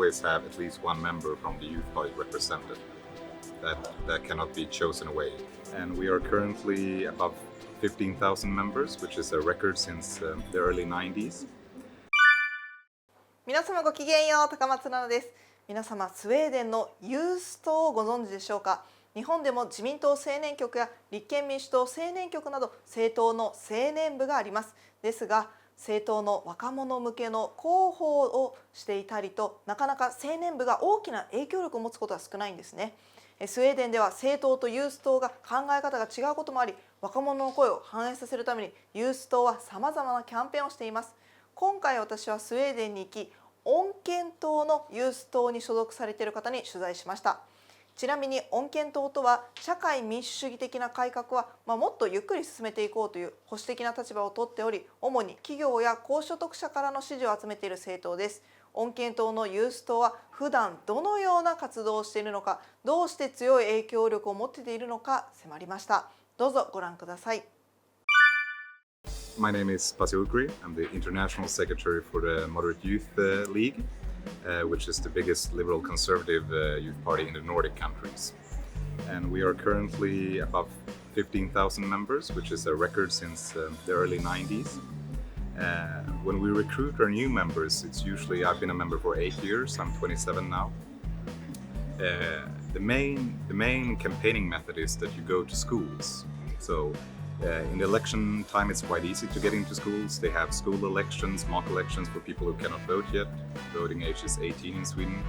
always have at least one member from the youth party represented. That cannot be chosen away. And we are currently above 15,000 members, which is a record since the early 90s. 皆様ごきげんよう、高松菜奈です。皆様、スウェーデンのユース党をご存知でしょうか。日本でも自民党青年局や立憲民主党青年局など政党の青年部があります。ですが、政党の若者向けの広報をしていたりと、なかなか青年部が大きな影響力を持つことは少ないんですね。スウェーデンでは政党とユース党が考え方が違うこともあり、若者の声を反映させるためにユース党はさまざまなキャンペーンをしています。今回私はスウェーデンに行き、穏健党のユース党に所属されている方に取材しました。ちなみに穏健党とは社会民主主義的な改革は、もっとゆっくり進めていこうという保守的な立場をとっており、主に企業や高所得者からの支持を集めている政党です。穏健党のユース党は普段どのような活動をしているのか、どうして強い影響力を持っているのか迫りました。どうぞご覧ください。My name is Pasi Ukri. I'm the International Secretary for the Moderate Youth League, which is the biggest liberal conservative youth party in the Nordic countries. And we are currently above 15,000 members, which is a record since the early 90s. When we recruit our new members, it's usually, I've been a member for 8 years, I'm 27 now. The main campaigning method is that you go to schools. So in the election time, it's quite easy to get into schools. They have school elections, mock elections for people who cannot vote yet. Voting age is 18 in Sweden.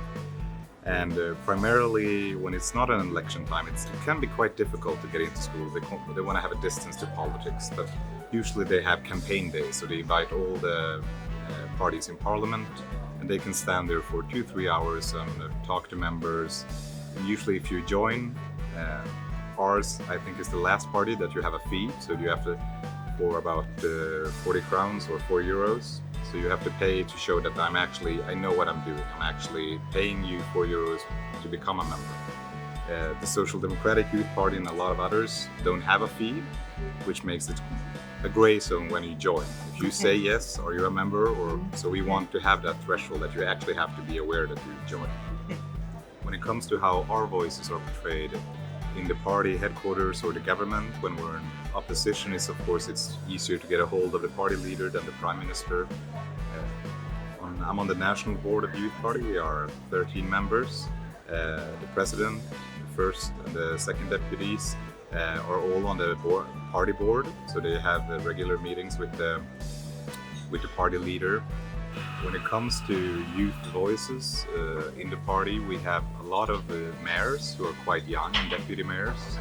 And primarily when it's not an election time, it can be quite difficult to get into school. They want to have a distance to politics, but usually they have campaign days. So they invite all the parties in parliament, and they can stand there for 2-3 hours and talk to members. And usually if you join, ours, I think, is the last party that you have a fee. So you have to, for about 40 crowns or 4 euros. So you have to pay to show that I know what I'm doing. I'm actually paying you 4 euros to become a member. The Social Democratic Youth Party and a lot of others don't have a fee, which makes it a gray zone when you join. If you say yes, are you a member? So we want to have that threshold that you actually have to be aware that you join. When it comes to how our voices are portrayed in the party headquarters or the government, when we're in opposition, of course it's easier to get a hold of the party leader than the prime minister. I'm on the national board of the youth party. We are 13 members. The president, the first and the second deputies are all on the party board, so they have regular meetings with the party leader. When it comes to youth voices in the party, we have a lot of mayors who are quite young, and deputy mayors.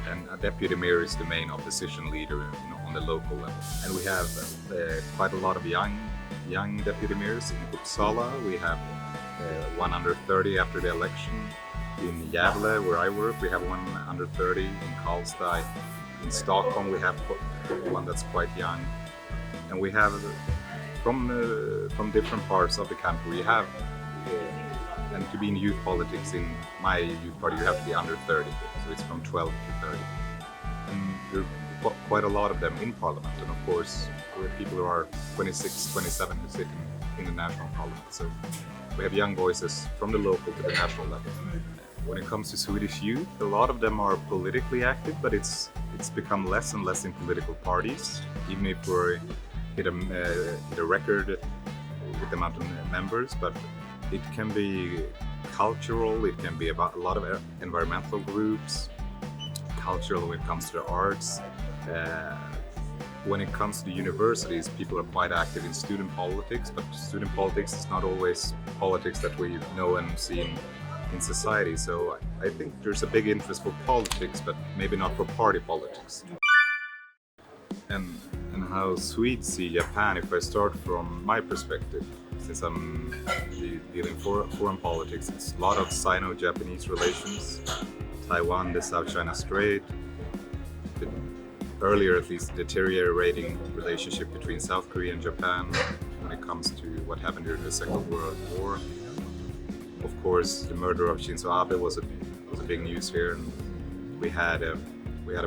And a deputy mayor is the main opposition leader on the local level. And we have quite a lot of young deputy mayors. In Uppsala, we have one under 30 after the election. In Gävle, where I work, we have one under 30. In Karlstad, in Stockholm, we have one that's quite young. And we have from different parts of the country. We have, and to be in youth politics in my youth party, you have to be under 30. So it's from 12 to 30. And there are quite a lot of them in parliament. And of course, there are people who are 26, 27 who sit in the national parliament. So we have young voices from the local to the national level. When it comes to Swedish youth, a lot of them are politically active, but it's become less and less in political parties. Even if we're hit a record with the amount of members, but it can be cultural, it can be about a lot of environmental groups, cultural when it comes to the arts. When it comes to universities, people are quite active in student politics, but student politics is not always politics that we know and see in society. So I think there's a big interest for politics, but maybe not for party politics. And how Swedes see Japan, if I start from my perspective, since I'm dealing foreign politics, it's a lot of Sino-Japanese relations, Taiwan, the South China Strait, the earlier at least deteriorating relationship between South Korea and Japan when it comes to what happened during the Second World War. Of course, the murder of Shinzo Abe was a big news here, and we had a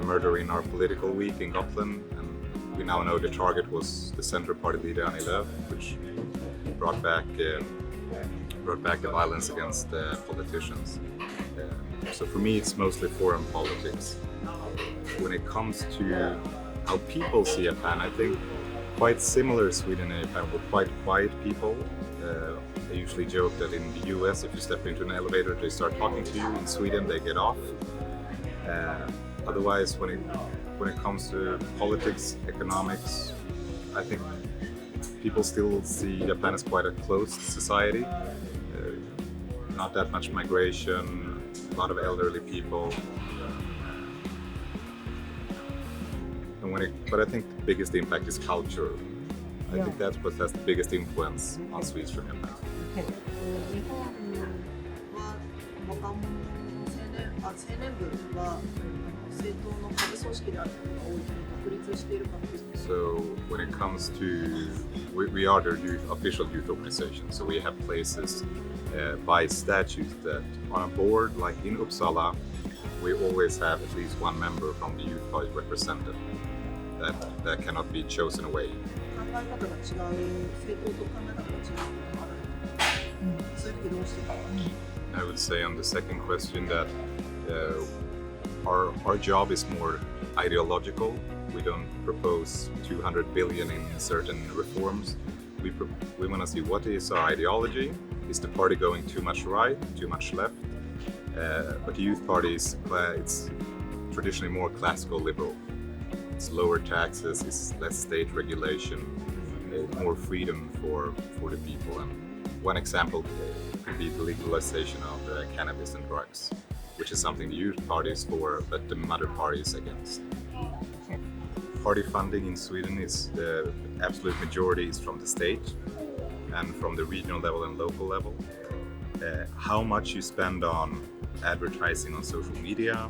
murder in our political week in Gotland, and we now know the target was the Centre Party leader Annie Lööf, which brought back brought back the violence against politicians. So for me, it's mostly foreign politics. When it comes to how people see Japan, I think quite similar Sweden and Japan. We're quite quiet people. I usually joke that in the US, if you step into an elevator, they start talking to you. In Sweden, they get off. Otherwise, when it comes to politics, economics, I think people still see Japan as quite a closed society. Not that much migration, a lot of elderly people. But I think the biggest impact is culture. I think that's what has the biggest influence on Swedes from Japan. 日本は若者の青年部は政党の下部組織であることが多いので独立しているかもしれない。So when it comes to, we are the official youth organization, so we have places by statute that on a board, like in Uppsala, we always have at least one member from the youth party represented. That cannot be chosen away. 考え方が違う政党と考え方が違うのもある。そういう時どうしていくか。I would say on the second question that our job is more ideological. We don't propose 200 billion in certain reforms. We want to see what is our ideology. Is the party going too much right, too much left? But the youth party is it's traditionally more classical liberal. It's lower taxes, it's less state regulation, more freedom for the people. And one example could be the legalization of cannabis and drugs, which is something the youth party is for, but the mother party is against. Party funding in Sweden is the absolute majority is from the state and from the regional level and local level. How much you spend on advertising on social media,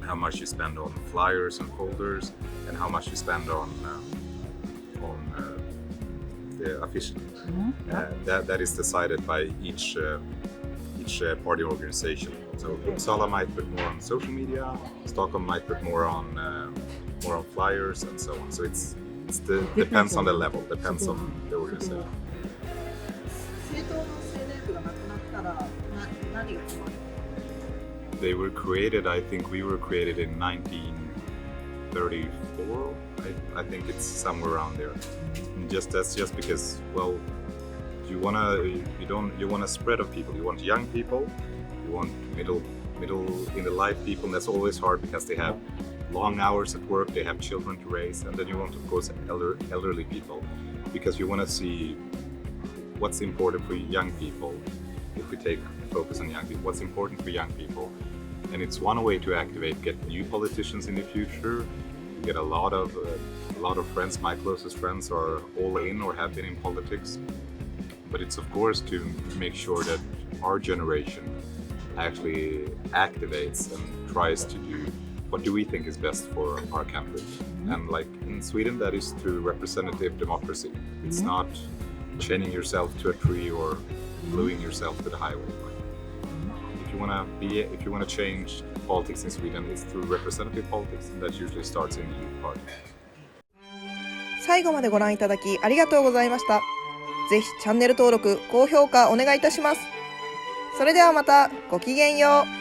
how much you spend on flyers and folders, and how much you spend on the official. That is decided by each party organization. So Uppsala might put more on social media, Stockholm might put more on flyers and so on. So it depends on the level, depends on the organization. 政党の青年部がなくなったら何が変わる？ They were created, I think we were created in 1934. I think it's somewhere around there. And that's just because, well, you want a spread of people. You want young people, you want middle in the life people, and that's always hard because they have long hours at work, they have children to raise, and then you want, of course, elderly people, because you want to see what's important for young people. If we take focus on young people, what's important for young people, and it's one way to get new politicians in the future. You get a lot of friends. My closest friends are all in or have been in politics, but it's of course to make sure that our generation actually activates and tries to do what do we think is best for our country. And like in Sweden, that is through representative democracy. It's not chaining yourself to a tree or gluing yourself to the highway. If you want to change politics in Sweden, it's through representative politics, and that usually starts in the youth party. 最後までご覧いただきありがとうございました。ぜひチャンネル登録、高評価お願いいたします。それではまたごきげんよう。